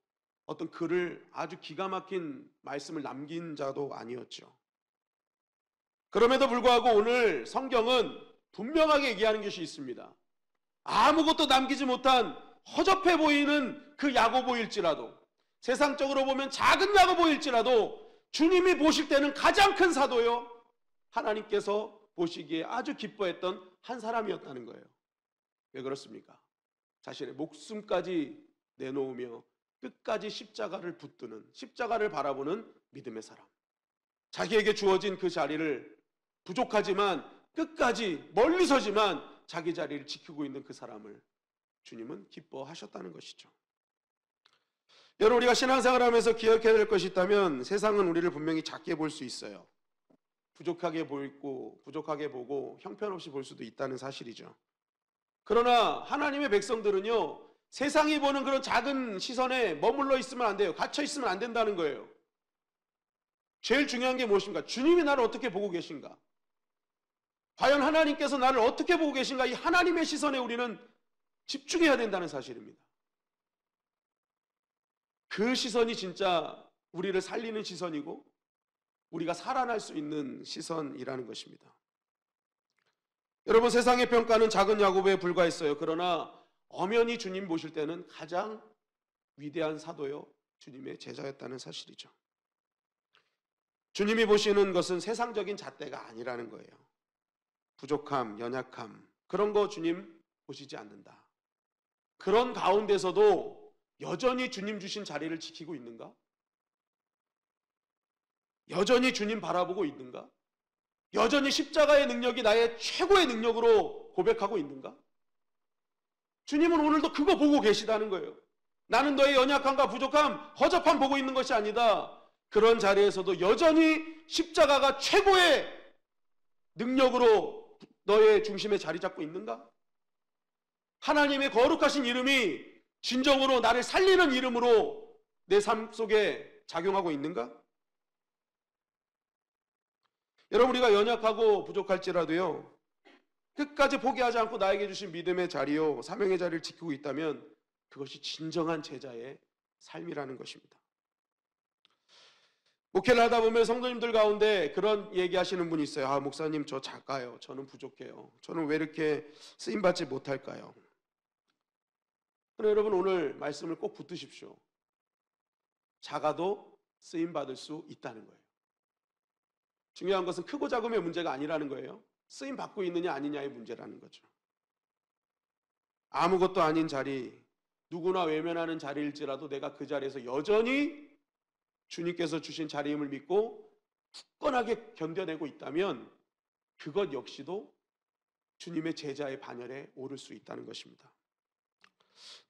어떤 글을 아주 기가 막힌 말씀을 남긴 자도 아니었죠. 그럼에도 불구하고 오늘 성경은 분명하게 얘기하는 것이 있습니다. 아무것도 남기지 못한 허접해 보이는 그 야고보일지라도, 세상적으로 보면 작은 야고보일지라도 주님이 보실 때는 가장 큰 사도요, 하나님께서 보시기에 아주 기뻐했던 한 사람이었다는 거예요. 왜 그렇습니까? 자신의 목숨까지 내놓으며 끝까지 십자가를 붙드는, 십자가를 바라보는 믿음의 사람. 자기에게 주어진 그 자리를 부족하지만 끝까지 멀리 서지만 자기 자리를 지키고 있는 그 사람을 주님은 기뻐하셨다는 것이죠. 여러분, 우리가 신앙생활하면서 기억해야 될 것이 있다면 세상은 우리를 분명히 작게 볼 수 있어요. 부족하게 보이고 부족하게 보고 형편없이 볼 수도 있다는 사실이죠. 그러나 하나님의 백성들은요, 세상이 보는 그런 작은 시선에 머물러 있으면 안 돼요. 갇혀 있으면 안 된다는 거예요. 제일 중요한 게 무엇인가? 주님이 나를 어떻게 보고 계신가? 과연 하나님께서 나를 어떻게 보고 계신가? 이 하나님의 시선에 우리는 집중해야 된다는 사실입니다. 그 시선이 진짜 우리를 살리는 시선이고 우리가 살아날 수 있는 시선이라는 것입니다. 여러분, 세상의 평가는 작은 야고보에 불과했어요. 그러나 엄연히 주님 보실 때는 가장 위대한 사도요, 주님의 제자였다는 사실이죠. 주님이 보시는 것은 세상적인 잣대가 아니라는 거예요. 부족함, 연약함, 그런 거 주님 보시지 않는다. 그런 가운데서도 여전히 주님 주신 자리를 지키고 있는가? 여전히 주님 바라보고 있는가? 여전히 십자가의 능력이 나의 최고의 능력으로 고백하고 있는가? 주님은 오늘도 그거 보고 계시다는 거예요. 나는 너의 연약함과 부족함, 허접함 보고 있는 것이 아니다. 그런 자리에서도 여전히 십자가가 최고의 능력으로 너의 중심에 자리 잡고 있는가? 하나님의 거룩하신 이름이 진정으로 나를 살리는 이름으로 내 삶 속에 작용하고 있는가? 여러분, 우리가 연약하고 부족할지라도요, 끝까지 포기하지 않고 나에게 주신 믿음의 자리요, 사명의 자리를 지키고 있다면 그것이 진정한 제자의 삶이라는 것입니다. 목회를 하다 보면 성도님들 가운데 그런 얘기하시는 분이 있어요. 아, 목사님, 저 작아요. 저는 부족해요. 저는 왜 이렇게 쓰임받지 못할까요? 그러나 여러분, 오늘 말씀을 꼭 붙드십시오. 작아도 쓰임받을 수 있다는 거예요. 중요한 것은 크고 작음의 문제가 아니라는 거예요. 쓰임받고 있느냐 아니냐의 문제라는 거죠. 아무것도 아닌 자리, 누구나 외면하는 자리일지라도 내가 그 자리에서 여전히 주님께서 주신 자리임을 믿고 굳건하게 견뎌내고 있다면 그것 역시도 주님의 제자의 반열에 오를 수 있다는 것입니다.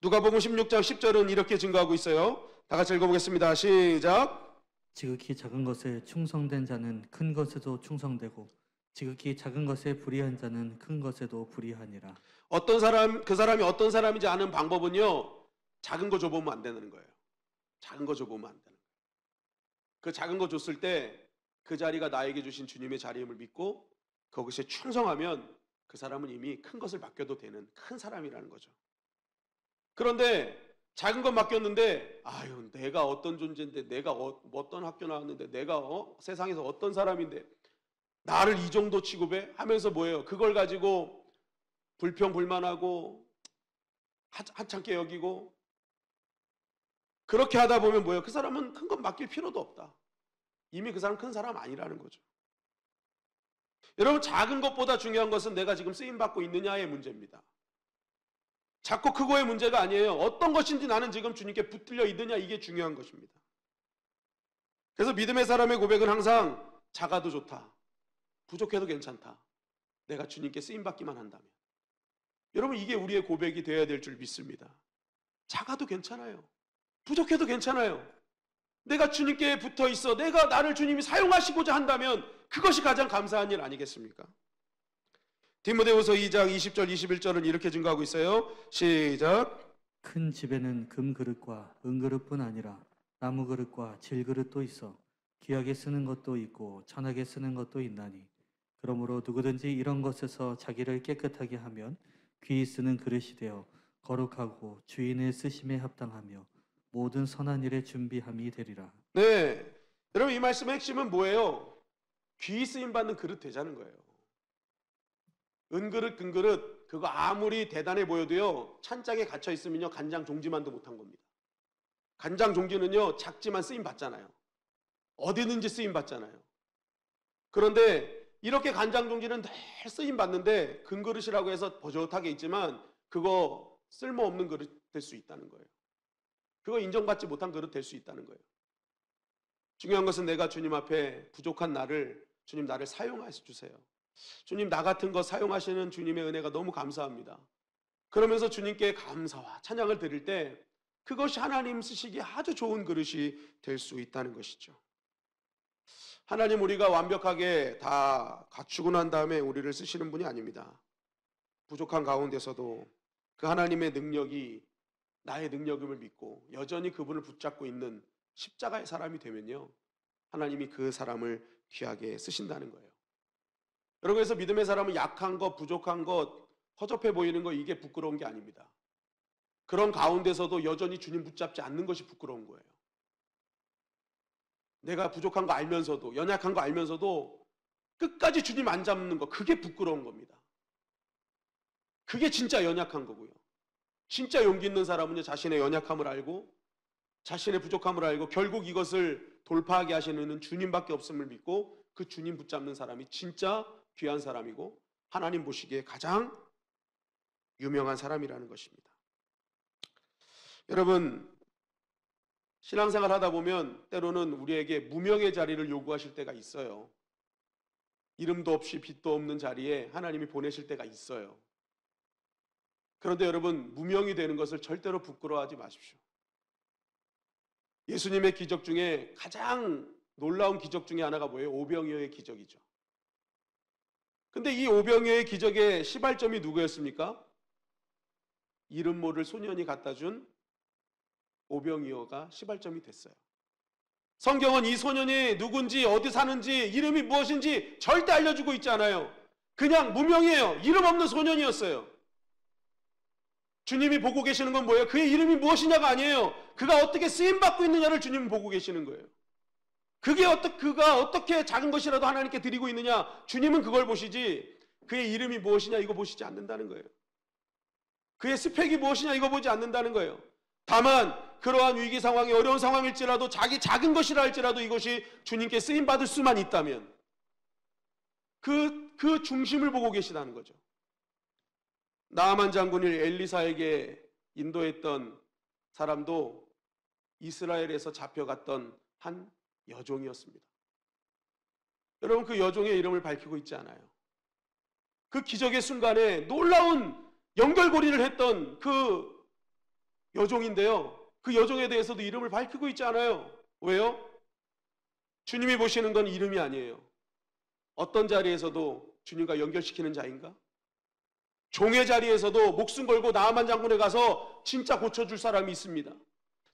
누가복음 16장 10절은 이렇게 증거하고 있어요. 다 같이 읽어보겠습니다. 시작. 지극히 작은 것에 충성된 자는 큰 것에도 충성되고 지극히 작은 것에 불의한 자는 큰 것에도 불의하니라. 그 사람이 어떤 사람인지 아는 방법은요, 작은 거 줘보면 안 되는 거예요. 작은 거 줘보면 안 되는 거예요. 그 작은 거 줬을 때 그 자리가 나에게 주신 주님의 자리임을 믿고 거기에 충성하면 그 사람은 이미 큰 것을 맡겨도 되는 큰 사람이라는 거죠. 그런데 작은 것 맡겼는데, 아유, 내가 어떤 존재인데, 내가 어떤 학교 나왔는데, 내가 세상에서 어떤 사람인데 나를 이 정도 취급해? 하면서 뭐예요? 그걸 가지고 불평불만하고 하찮게 여기고, 그렇게 하다 보면 뭐예요? 그 사람은 큰 것 맡길 필요도 없다. 이미 그 사람 큰 사람 아니라는 거죠. 여러분, 작은 것보다 중요한 것은 내가 지금 쓰임받고 있느냐의 문제입니다. 작고 크고의 문제가 아니에요. 어떤 것인지 나는 지금 주님께 붙들려 있느냐, 이게 중요한 것입니다. 그래서 믿음의 사람의 고백은 항상 작아도 좋다, 부족해도 괜찮다, 내가 주님께 쓰임받기만 한다면. 여러분, 이게 우리의 고백이 되어야 될 줄 믿습니다. 작아도 괜찮아요. 부족해도 괜찮아요. 내가 주님께 붙어 있어, 내가 나를 주님이 사용하시고자 한다면 그것이 가장 감사한 일 아니겠습니까? 디모데후서 2장 20절 21절은 이렇게 증거하고 있어요. 시작. 큰 집에는 금그릇과 은그릇뿐 아니라 나무그릇과 질그릇도 있어 귀하게 쓰는 것도 있고 천하게 쓰는 것도 있나니 그러므로 누구든지 이런 것에서 자기를 깨끗하게 하면 귀히 쓰는 그릇이 되어 거룩하고 주인의 쓰심에 합당하며 모든 선한 일에 준비함이 되리라. 네, 여러분, 이 말씀의 핵심은 뭐예요? 귀히 쓰임받는 그릇 되자는 거예요. 은그릇, 금그릇, 그거 아무리 대단해 보여도요, 찬장에 갇혀 있으면요, 간장 종지만도 못한 겁니다. 간장 종지는요, 작지만 쓰임 받잖아요. 어디든지 쓰임 받잖아요. 그런데 이렇게 간장 종지는 늘 쓰임 받는데 금그릇이라고 해서 버젓하게 있지만 그거 쓸모없는 그릇 될 수 있다는 거예요. 그거 인정받지 못한 그릇 될 수 있다는 거예요. 중요한 것은 내가 주님 앞에 부족한 주님 나를 사용해 주세요. 주님, 나 같은 거 사용하시는 주님의 은혜가 너무 감사합니다. 그러면서 주님께 감사와 찬양을 드릴 때 그것이 하나님 쓰시기에 아주 좋은 그릇이 될 수 있다는 것이죠. 하나님, 우리가 완벽하게 다 갖추고 난 다음에 우리를 쓰시는 분이 아닙니다. 부족한 가운데서도 그 하나님의 능력이 나의 능력임을 믿고 여전히 그분을 붙잡고 있는 십자가의 사람이 되면요, 하나님이 그 사람을 귀하게 쓰신다는 거예요. 여러분, 그래서 믿음의 사람은 약한 것, 부족한 것, 허접해 보이는 것, 이게 부끄러운 게 아닙니다. 그런 가운데서도 여전히 주님 붙잡지 않는 것이 부끄러운 거예요. 내가 부족한 거 알면서도, 연약한 거 알면서도 끝까지 주님 안 잡는 거, 그게 부끄러운 겁니다. 그게 진짜 연약한 거고요. 진짜 용기 있는 사람은요, 자신의 연약함을 알고 자신의 부족함을 알고 결국 이것을 돌파하게 하시는 주님밖에 없음을 믿고 그 주님 붙잡는 사람이 진짜 귀한 사람이고 하나님 보시기에 가장 유명한 사람이라는 것입니다. 여러분, 신앙생활 하다 보면 때로는 우리에게 무명의 자리를 요구하실 때가 있어요. 이름도 없이 빛도 없는 자리에 하나님이 보내실 때가 있어요. 그런데 여러분, 무명이 되는 것을 절대로 부끄러워하지 마십시오. 예수님의 기적 중에 가장 놀라운 기적 중에 하나가 뭐예요? 오병이어의 기적이죠. 근데 이 오병이어의 기적의 시발점이 누구였습니까? 이름 모를 소년이 갖다 준 오병이어가 시발점이 됐어요. 성경은 이 소년이 누군지, 어디 사는지, 이름이 무엇인지 절대 알려주고 있지 않아요. 그냥 무명이에요. 이름 없는 소년이었어요. 주님이 보고 계시는 건 뭐예요? 그의 이름이 무엇이냐가 아니에요. 그가 어떻게 쓰임받고 있느냐를 주님은 보고 계시는 거예요. 그가 어떻게 작은 것이라도 하나님께 드리고 있느냐, 주님은 그걸 보시지 그의 이름이 무엇이냐 이거 보시지 않는다는 거예요. 그의 스펙이 무엇이냐 이거 보지 않는다는 거예요. 다만 그러한 위기 상황이 어려운 상황일지라도 자기 작은 것이라 할지라도 이것이 주님께 쓰임받을 수만 있다면 그 중심을 보고 계시다는 거죠. 나아만 장군을 엘리사에게 인도했던 사람도 이스라엘에서 잡혀갔던 한 여종이었습니다. 여러분, 그 여종의 이름을 밝히고 있지 않아요. 그 기적의 순간에 놀라운 연결고리를 했던 그 여종인데요, 그 여종에 대해서도 이름을 밝히고 있지 않아요. 왜요? 주님이 보시는 건 이름이 아니에요. 어떤 자리에서도 주님과 연결시키는 자인가? 종의 자리에서도 목숨 걸고 나아만 장군에 가서 진짜 고쳐줄 사람이 있습니다.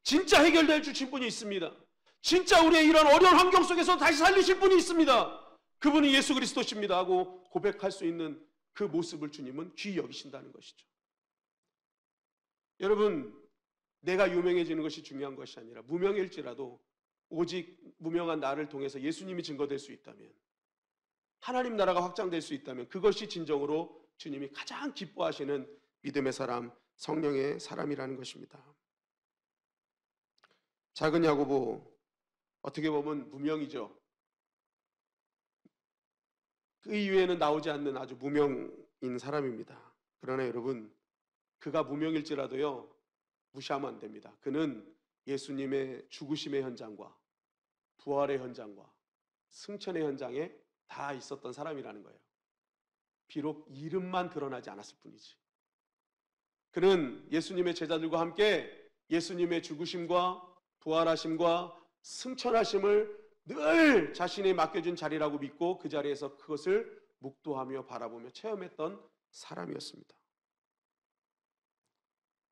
진짜 해결될 주신 분이 있습니다. 진짜 우리의 이런 어려운 환경 속에서 다시 살리실 분이 있습니다. 그분이 예수 그리스도십니다 하고 고백할 수 있는 그 모습을 주님은 귀히 여기신다는 것이죠. 여러분, 내가 유명해지는 것이 중요한 것이 아니라 무명일지라도 오직 무명한 나를 통해서 예수님이 증거될 수 있다면, 하나님 나라가 확장될 수 있다면 그것이 진정으로 주님이 가장 기뻐하시는 믿음의 사람, 성령의 사람이라는 것입니다. 작은 야고보, 어떻게 보면 무명이죠. 그 이외에는 나오지 않는 아주 무명인 사람입니다. 그러나 여러분, 그가 무명일지라도요, 무시하면 안 됩니다. 그는 예수님의 죽으심의 현장과 부활의 현장과 승천의 현장에 다 있었던 사람이라는 거예요. 비록 이름만 드러나지 않았을 뿐이지. 그는 예수님의 제자들과 함께 예수님의 죽으심과 부활하심과 승천하심을 늘 자신이 맡겨준 자리라고 믿고 그 자리에서 그것을 묵도하며 바라보며 체험했던 사람이었습니다.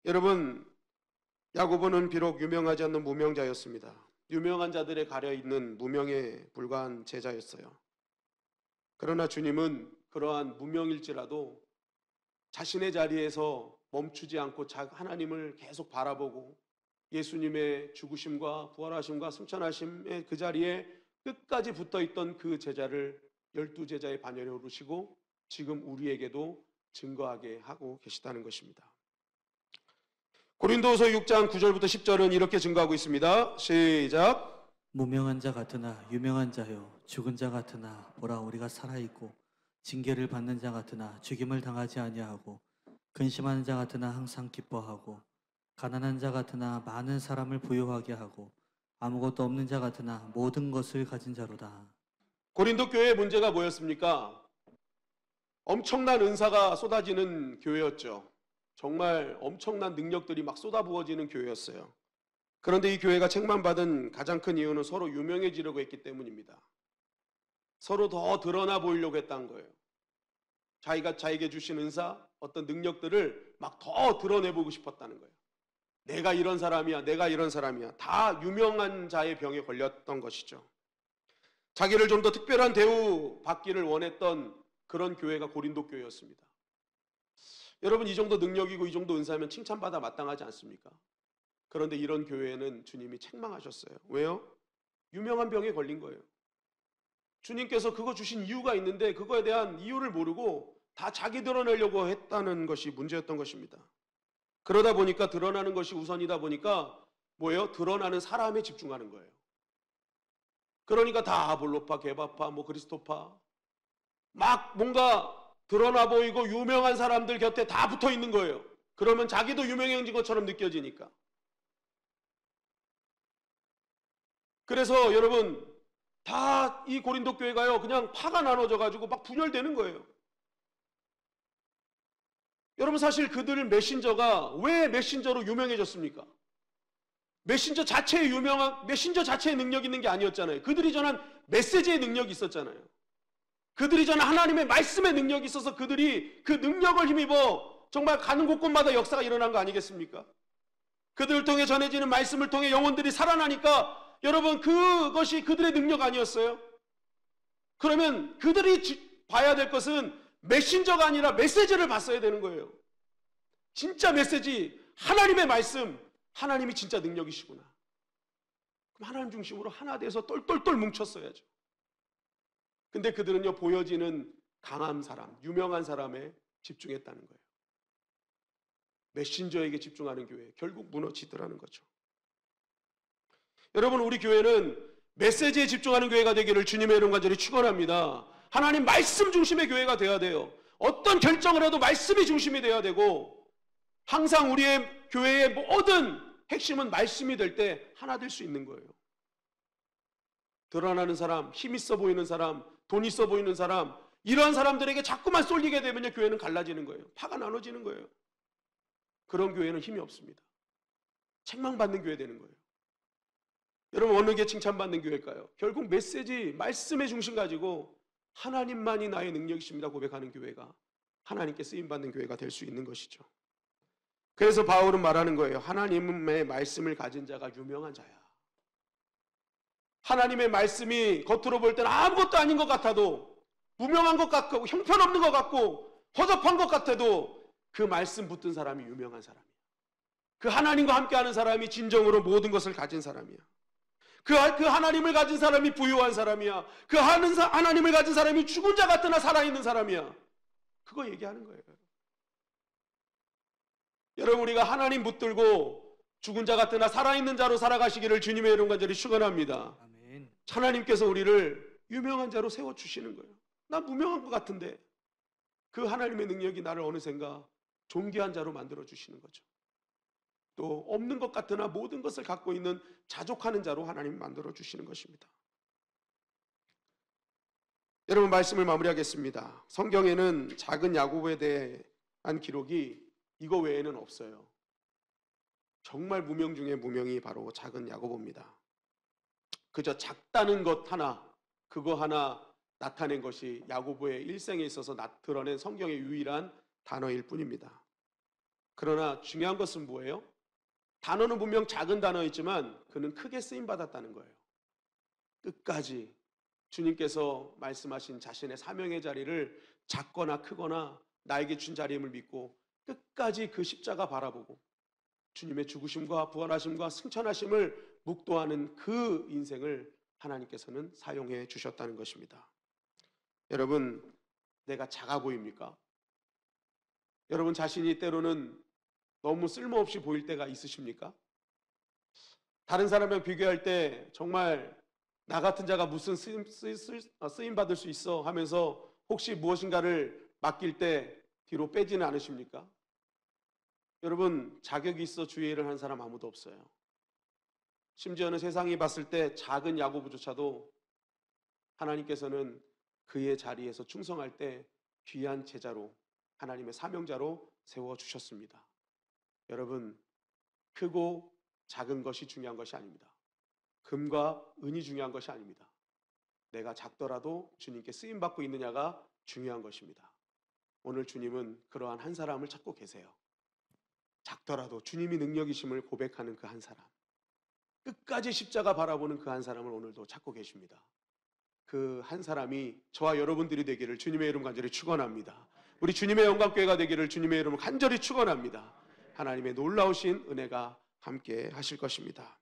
여러분, 야고보는 비록 유명하지 않는 무명자였습니다. 유명한 자들에 가려있는 무명에 불과한 제자였어요. 그러나 주님은 그러한 무명일지라도 자신의 자리에서 멈추지 않고 하나님을 계속 바라보고 예수님의 죽으심과 부활하심과 승천하심의 그 자리에 끝까지 붙어있던 그 제자를 12제자의 반열에 오르시고 지금 우리에게도 증거하게 하고 계시다는 것입니다. 고린도후서 6장 9절부터 10절은 이렇게 증거하고 있습니다. 시작. 무명한 자 같으나 유명한 자요, 죽은 자 같으나 보라 우리가 살아있고 징계를 받는 자 같으나 죽임을 당하지 아니하고 근심하는 자 같으나 항상 기뻐하고 가난한 자 같으나 많은 사람을 부유하게 하고 아무것도 없는 자 같으나 모든 것을 가진 자로다. 고린도 교회의 문제가 뭐였습니까? 엄청난 은사가 쏟아지는 교회였죠. 정말 엄청난 능력들이 막 쏟아부어지는 교회였어요. 그런데 이 교회가 책망받은 가장 큰 이유는 서로 유명해지려고 했기 때문입니다. 서로 더 드러나 보이려고 했다는 거예요. 자기가 자에게 주신 은사, 어떤 능력들을 막 더 드러내보고 싶었다는 거예요. 내가 이런 사람이야, 내가 이런 사람이야. 다 유명한 자의 병에 걸렸던 것이죠. 자기를 좀 더 특별한 대우 받기를 원했던 그런 교회가 고린도 교회였습니다. 여러분, 이 정도 능력이고 이 정도 은사면 칭찬받아 마땅하지 않습니까? 그런데 이런 교회에는 주님이 책망하셨어요. 왜요? 유명한 병에 걸린 거예요. 주님께서 그거 주신 이유가 있는데 그거에 대한 이유를 모르고 다 자기 드러내려고 했다는 것이 문제였던 것입니다. 그러다 보니까 드러나는 것이 우선이다 보니까 뭐예요? 드러나는 사람에 집중하는 거예요. 그러니까 다 아볼로파, 게바파, 그리스토파 막 뭔가 드러나 보이고 유명한 사람들 곁에 다 붙어 있는 거예요. 그러면 자기도 유명해진 것처럼 느껴지니까. 그래서 여러분 다 이 고린도 교회가요 그냥 파가 나눠져 가지고 막 분열되는 거예요. 여러분 사실 그들 메신저가 왜 메신저로 유명해졌습니까? 메신저 자체의 능력 있는 게 아니었잖아요. 그들이 전한 메시지의 능력이 있었잖아요. 그들이 전한 하나님의 말씀의 능력이 있어서 그들이 그 능력을 힘입어 정말 가는 곳곳마다 역사가 일어난 거 아니겠습니까? 그들을 통해 전해지는 말씀을 통해 영혼들이 살아나니까 여러분 그것이 그들의 능력 아니었어요? 그러면 그들이 봐야 될 것은 메신저가 아니라 메시지를 봤어야 되는 거예요. 진짜 메시지, 하나님의 말씀, 하나님이 진짜 능력이시구나. 그럼 하나님 중심으로 하나 돼서 똘똘똘 뭉쳤어야죠. 근데 그들은요 보여지는 강한 사람, 유명한 사람에 집중했다는 거예요. 메신저에게 집중하는 교회, 결국 무너지더라는 거죠. 여러분 우리 교회는 메시지에 집중하는 교회가 되기를 주님의 이름 간절히 축원합니다. 하나님 말씀 중심의 교회가 되어야 돼요. 어떤 결정을 해도 말씀이 중심이 되어야 되고 항상 우리의 교회의 모든 핵심은 말씀이 될 때 하나 될 수 있는 거예요. 드러나는 사람, 힘 있어 보이는 사람, 돈 있어 보이는 사람, 이러한 사람들에게 자꾸만 쏠리게 되면요 교회는 갈라지는 거예요. 파가 나눠지는 거예요. 그런 교회는 힘이 없습니다. 책망받는 교회 되는 거예요. 여러분 어느 게 칭찬받는 교회일까요? 결국 메시지, 말씀의 중심 가지고 하나님만이 나의 능력이십니다 고백하는 교회가 하나님께 쓰임받는 교회가 될 수 있는 것이죠. 그래서 바울은 말하는 거예요. 하나님의 말씀을 가진 자가 유명한 자야. 하나님의 말씀이 겉으로 볼 때는 아무것도 아닌 것 같아도 무명한 것 같고 형편없는 것 같고 허접한 것 같아도 그 말씀 붙든 사람이 유명한 사람이야. 그 하나님과 함께하는 사람이 진정으로 모든 것을 가진 사람이야. 그 하나님을 가진 사람이 부유한 사람이야. 그 하나님을 가진 사람이 죽은 자 같으나 살아있는 사람이야. 그거 얘기하는 거예요. 여러분 우리가 하나님 붙들고 죽은 자 같으나 살아있는 자로 살아가시기를 주님의 이름 간절히 축원합니다. 아멘. 하나님께서 우리를 유명한 자로 세워주시는 거예요. 나 무명한 것 같은데 그 하나님의 능력이 나를 어느샌가 존귀한 자로 만들어주시는 거죠. 또 없는 것 같으나 모든 것을 갖고 있는 자족하는 자로 하나님 만들어주시는 것입니다. 여러분 말씀을 마무리하겠습니다. 성경에는 작은 야고보에 대한 기록이 이거 외에는 없어요. 정말 무명 중에 무명이 바로 작은 야고보입니다. 그저 작다는 것 하나, 그거 하나 나타낸 것이 야고보의 일생에 있어서 드러낸 성경의 유일한 단어일 뿐입니다. 그러나 중요한 것은 뭐예요? 단어는 분명 작은 단어이지만 그는 크게 쓰임받았다는 거예요. 끝까지 주님께서 말씀하신 자신의 사명의 자리를 작거나 크거나 나에게 준 자리임을 믿고 끝까지 그 십자가 바라보고 주님의 죽으심과 부활하심과 승천하심을 묵도하는 그 인생을 하나님께서는 사용해 주셨다는 것입니다. 여러분, 내가 작아 보입니까? 여러분 자신이 때로는 너무 쓸모없이 보일 때가 있으십니까? 다른 사람과 비교할 때 정말 나 같은 자가 무슨 쓰임 받을 수 있어 하면서 혹시 무엇인가를 맡길 때 뒤로 빼지는 않으십니까? 여러분 자격이 있어 주의 일을 하는 사람 아무도 없어요. 심지어는 세상이 봤을 때 작은 야고보조차도 하나님께서는 그의 자리에서 충성할 때 귀한 제자로 하나님의 사명자로 세워주셨습니다. 여러분 크고 작은 것이 중요한 것이 아닙니다. 금과 은이 중요한 것이 아닙니다. 내가 작더라도 주님께 쓰임받고 있느냐가 중요한 것입니다. 오늘 주님은 그러한 한 사람을 찾고 계세요. 작더라도 주님이 능력이심을 고백하는 그 한 사람, 끝까지 십자가 바라보는 그 한 사람을 오늘도 찾고 계십니다. 그 한 사람이 저와 여러분들이 되기를 주님의 이름 간절히 축원합니다. 우리 주님의 영광교회가 되기를 주님의 이름을 간절히 축원합니다. 하나님의 놀라우신 은혜가 함께 하실 것입니다.